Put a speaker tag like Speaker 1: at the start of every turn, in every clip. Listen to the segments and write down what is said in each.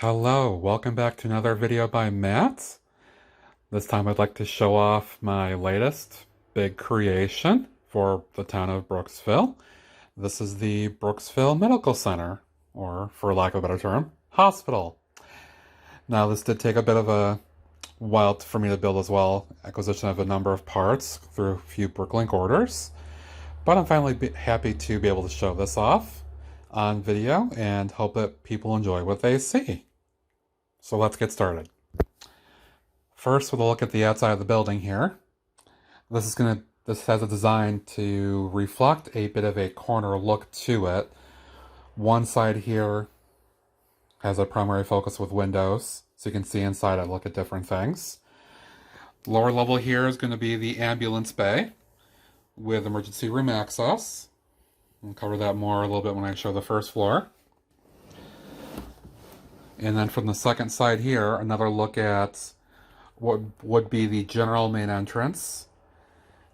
Speaker 1: Hello, welcome back to another video by Matt. This time I'd like to show off my latest big creation for the town of Brooksville. This is the Brooksville Medical Center, or for lack of a better term, hospital. Now this did take a bit of a while for me to build as well, acquisition of a number of parts through a few Brooklink orders, but I'm finally happy to be able to show this off on video and hope that people enjoy what they see. So let's get started. First, with a look at the outside of the building here. This has a design to reflect a bit of a corner look to it. One side here has a primary focus with windows, so you can see inside and look at different things. Lower level here is going to be the ambulance bay with emergency room access. We'll cover that more a little bit when I show the first floor. And then from the second side here, another look at what would be the general main entrance.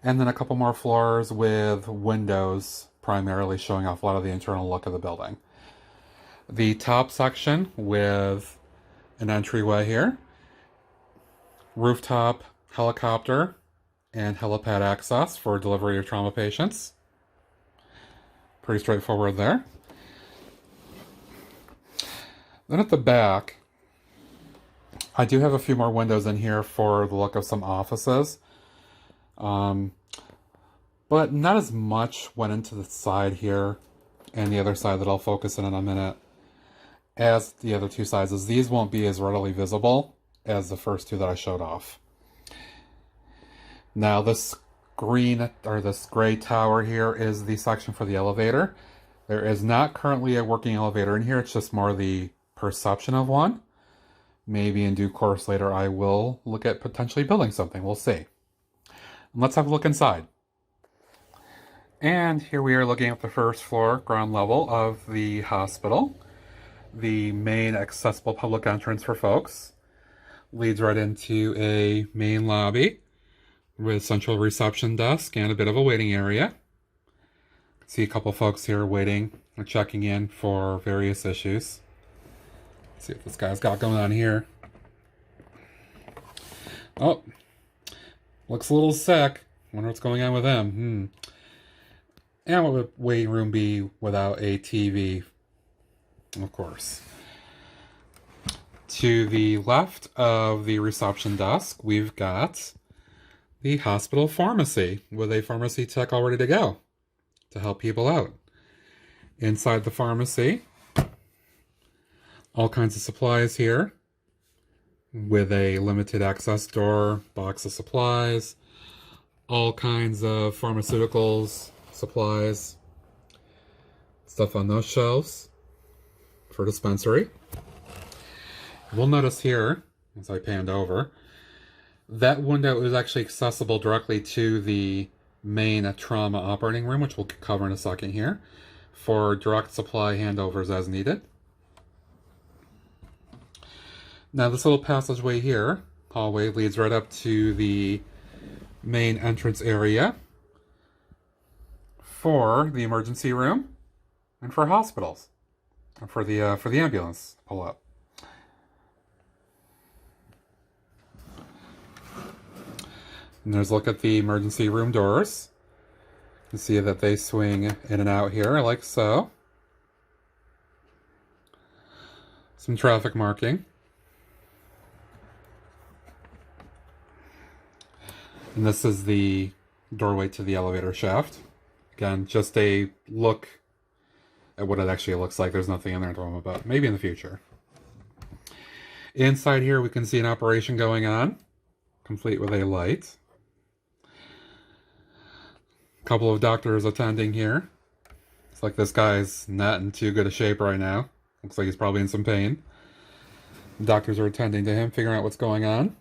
Speaker 1: And then a couple more floors with windows, primarily showing off a lot of the internal look of the building. The top section with an entryway here, rooftop, helicopter, and helipad access for delivery of trauma patients. Pretty straightforward there. Then at the back, I do have a few more windows in here for the look of some offices. But not as much went into the side here and the other side that I'll focus in a minute as the other two sides, as these won't be as readily visible as the first two that I showed off. Now this this gray tower here is the section for the elevator. There is not currently a working elevator in here, it's just more the perception of one. Maybe in due course later I will look at potentially building something. We'll see. Let's have a look inside. And here we are looking at the first floor, ground level of the hospital. The main accessible public entrance for folks leads right into a main lobby with central reception desk and a bit of a waiting area. See a couple folks here waiting or checking in for various issues. Let's see what this guy's got going on here. Oh, looks a little sick. Wonder what's going on with him. And what would waiting room be without a TV? Of course. To the left of the reception desk, we've got the hospital pharmacy with a pharmacy tech all ready to go to help people out. Inside the pharmacy, all kinds of supplies here with a limited access door, box of supplies, all kinds of pharmaceuticals, supplies, stuff on those shelves for dispensary. We'll notice here, as I panned over, that window is actually accessible directly to the main trauma operating room, which we'll cover in a second here, for direct supply handovers as needed. Now this little passageway here, hallway, leads right up to the main entrance area for the emergency room and for hospitals, and for the ambulance pull up. And there's a look at the emergency room doors. You can see that they swing in and out here like so. Some traffic marking. And this is the doorway to the elevator shaft. Again, just a look at what it actually looks like. There's nothing in there at the moment, but maybe in the future. Inside here, we can see an operation going on, complete with a light. A couple of doctors attending here. It's like this guy's not in too good a shape right now. Looks like he's probably in some pain. Doctors are attending to him, figuring out what's going on.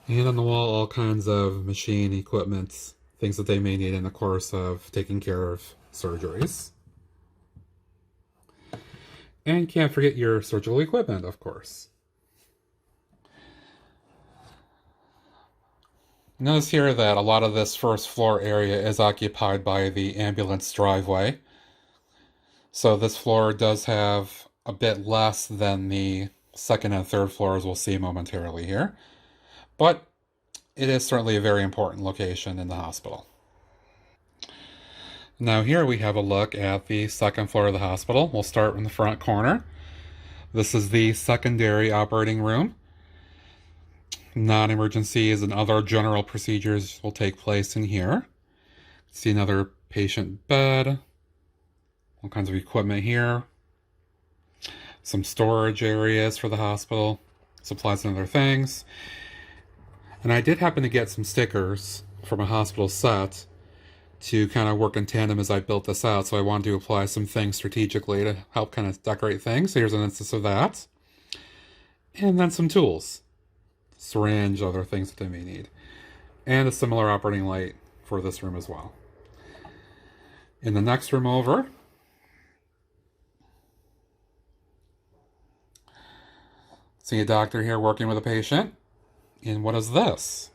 Speaker 1: And on the wall, all kinds of machine equipment, things that they may need in the course of taking care of surgeries. And can't forget your surgical equipment, of course. Notice here that a lot of this first floor area is occupied by the ambulance driveway. So this floor does have a bit less than the second and third floors we'll see momentarily here. But it is certainly a very important location in the hospital. Now here we have a look at the second floor of the hospital. We'll start in the front corner. This is the secondary operating room. Non-emergencies and other general procedures will take place in here. See another patient bed. All kinds of equipment here. Some storage areas for the hospital. Supplies and other things. And I did happen to get some stickers from a hospital set to kind of work in tandem as I built this out. So I wanted to apply some things strategically to help kind of decorate things. So here's an instance of that. And then some tools. Syringe, other things that they may need. And a similar operating light for this room as well. In the next room over, see a doctor here working with a patient. And what is this?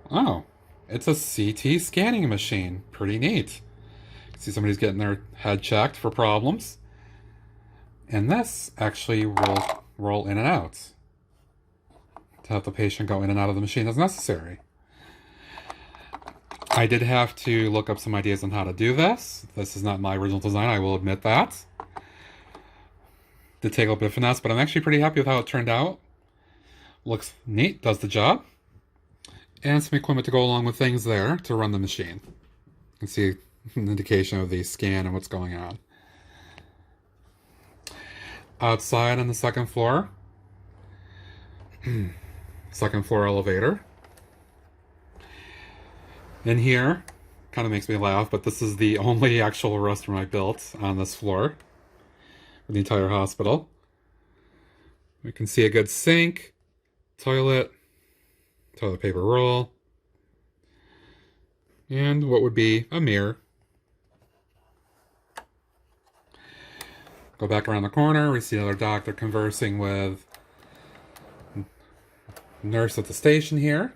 Speaker 1: Oh, it's a CT scanning machine. Pretty neat. See somebody's getting their head checked for problems. And this actually will roll in and out to have the patient go in and out of the machine as necessary. I did have to look up some ideas on how to do this. This is not my original design, I will admit that. Did take a little bit of finesse, but I'm actually pretty happy with how it turned out. Looks neat, does the job. And some equipment to go along with things there to run the machine. You can see an indication of the scan and what's going on. Outside on the second floor, second floor elevator. In here, kind of makes me laugh, but this is the only actual restroom I built on this floor for the entire hospital. We can see a good sink, toilet paper roll, and what would be a mirror. Go back around the corner, we see another doctor conversing with a nurse at the station here.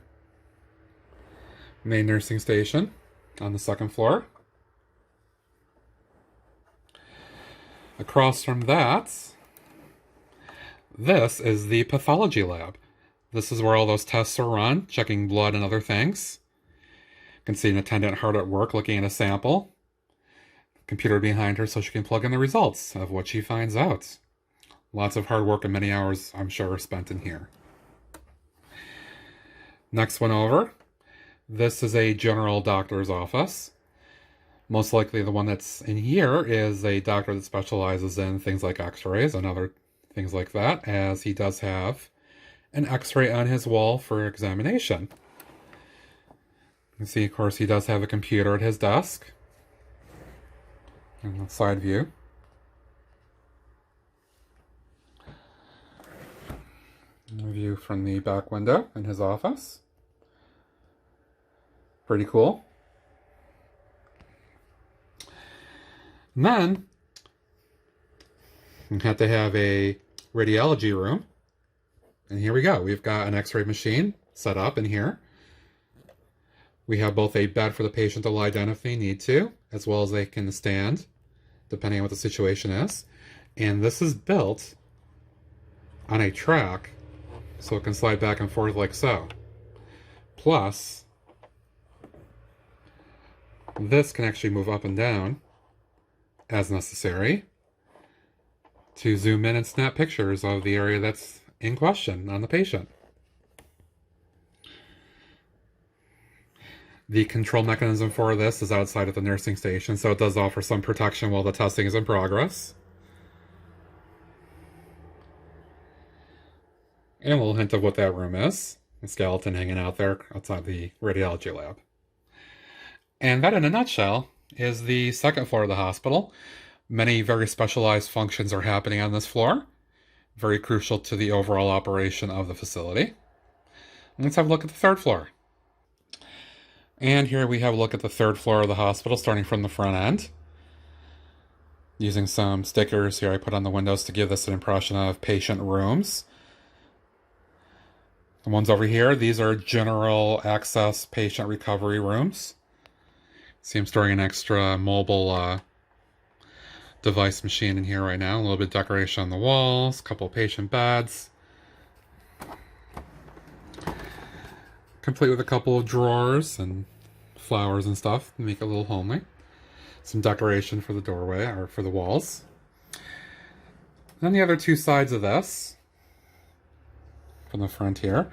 Speaker 1: Main nursing station on the second floor. Across from that, this is the pathology lab. This is where all those tests are run, checking blood and other things. You can see an attendant hard at work looking at a sample. Computer behind her so she can plug in the results of what she finds out. Lots of hard work and many hours, I'm sure, are spent in here. Next one over. This is a general doctor's office. Most likely the one that's in here is a doctor that specializes in things like x-rays and other things like that, as he does have an x-ray on his wall for examination. You can see, of course, he does have a computer at his desk. And the side view. A view from the back window in his office. Pretty cool. And then, we have to have a radiology room. And here we go. We've got an x-ray machine set up in here. We have both a bed for the patient to lie down if they need to, as well as they can stand, depending on what the situation is. And this is built on a track, so it can slide back and forth like so. Plus, this can actually move up and down as necessary to zoom in and snap pictures of the area that's in question on the patient. The control mechanism for this is outside of the nursing station, so it does offer some protection while the testing is in progress. And a little hint of what that room is. A skeleton hanging out there outside the radiology lab. And that, in a nutshell, is the second floor of the hospital. Many very specialized functions are happening on this floor. Very crucial to the overall operation of the facility. Let's have a look at the third floor. And here we have a look at the third floor of the hospital, starting from the front end. Using some stickers here I put on the windows to give this an impression of patient rooms. The ones over here, these are general access patient recovery rooms. See, I'm storing an extra mobile device machine in here right now. A little bit of decoration on the walls, a couple of patient beds. Complete with a couple of drawers and flowers and stuff to make it a little homely. Some decoration for the doorway, or for the walls. Then the other two sides of this, from the front here,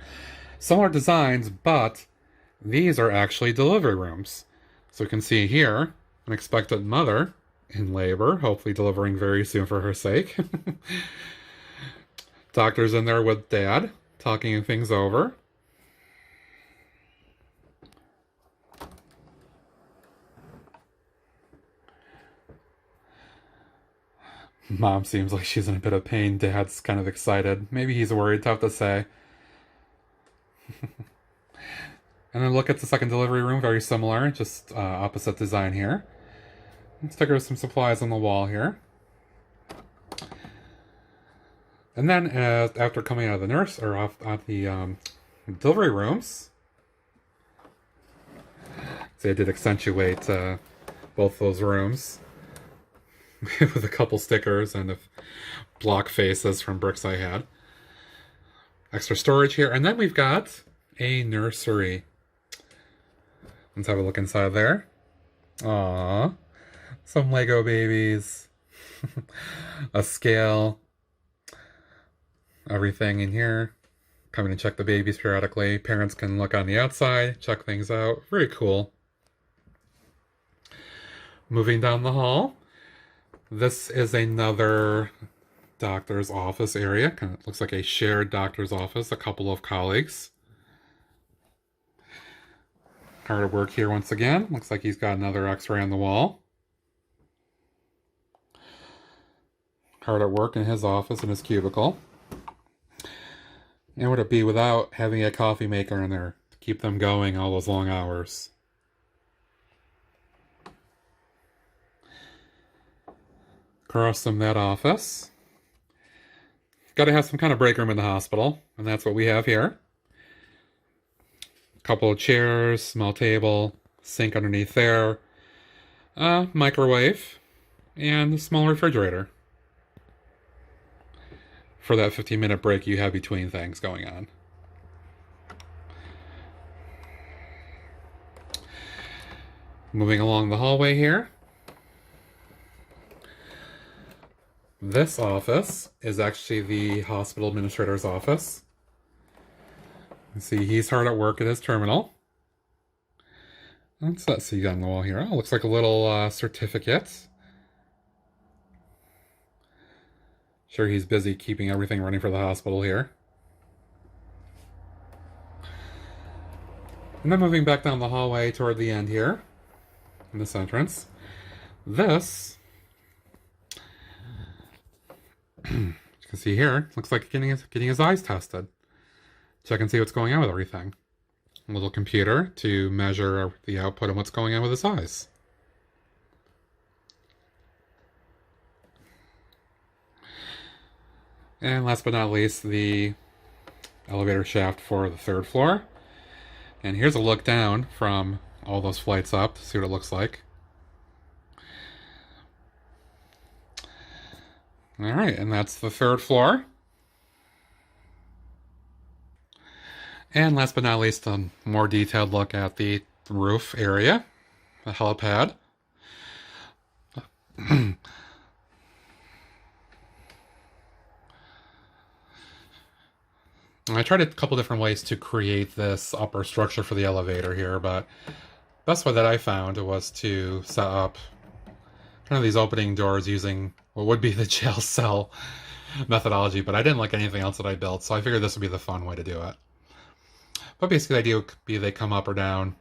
Speaker 1: similar designs, but these are actually delivery rooms. So you can see here, an expectant mother in labor, hopefully delivering very soon for her sake. Doctor's in there with dad, talking things over. Mom seems like she's in a bit of pain. Dad's kind of excited. Maybe he's worried, tough to say. And then look at the second delivery room, very similar, just opposite design here. Let's take out some supplies on the wall here. And then after coming out of the nurse, or off the delivery rooms, so I did accentuate both those rooms with a couple stickers and block faces from bricks I had. Extra storage here. And then we've got a nursery. Let's have a look inside there. Aww. Some Lego babies. A scale. Everything in here. Come in and check the babies periodically. Parents can look on the outside, check things out. Very cool. Moving down the hall. This is another doctor's office area. Kind of looks like a shared doctor's office. A couple of colleagues. Hard at work here once again. Looks like he's got another x-ray on the wall. Hard at work in his office, in his cubicle. And would it be without having a coffee maker in there to keep them going all those long hours? Across from that office. Got to have some kind of break room in the hospital, and that's what we have here. Couple of chairs, small table, sink underneath there, microwave, and a small refrigerator for that 15-minute break you have between things going on. Moving along the hallway here. This office is actually the hospital administrator's office. See, he's hard at work at his terminal. What's that see on the wall here? Oh, looks like a little certificate. Sure, he's busy keeping everything running for the hospital here. And then moving back down the hallway toward the end here, in this entrance. This, you can see here, looks like getting his eyes tested. Check and see what's going on with everything. A little computer to measure the output and what's going on with his eyes. And last but not least, the elevator shaft for the third floor. And here's a look down from all those flights up to see what it looks like. All right, and that's the third floor. And last but not least, a more detailed look at the roof area, the helipad. I tried a couple different ways to create this upper structure for the elevator here, but the best way that I found was to set up kind of these opening doors using what would be the jail cell methodology, but I didn't like anything else that I built, so I figured this would be the fun way to do it. But basically the idea would be they come up or down,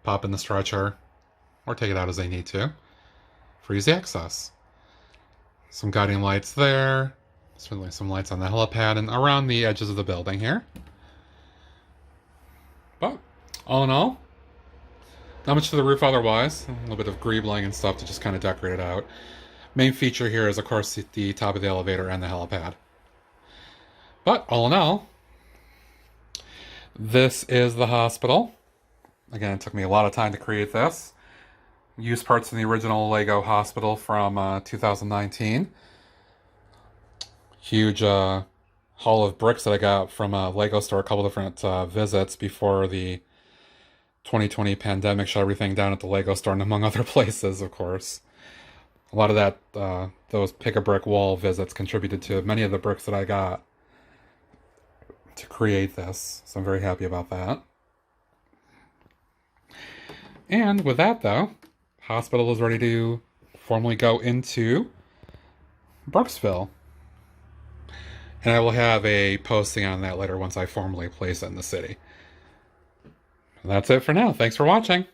Speaker 1: pop in the stretcher, or take it out as they need to for easy access. Some guiding lights there, certainly some lights on the helipad and around the edges of the building here. But all in all, not much to the roof otherwise. A little bit of greebling and stuff to just kind of decorate it out. Main feature here is, of course, the top of the elevator and the helipad. But all in all, This is the hospital. Again, it took me a lot of time to create this. Used parts in the original Lego hospital from 2019. Huge haul of bricks that I got from a Lego store, a couple different visits before the 2020 pandemic shut everything down at the Lego store and among other places, of course. A lot of that, those pick-a-brick wall visits contributed to many of the bricks that I got to create this. So I'm very happy about that. And with that, though, hospital is ready to formally go into Brooksville. And I will have a posting on that later once I formally place it in the city. That's it for now. Thanks for watching.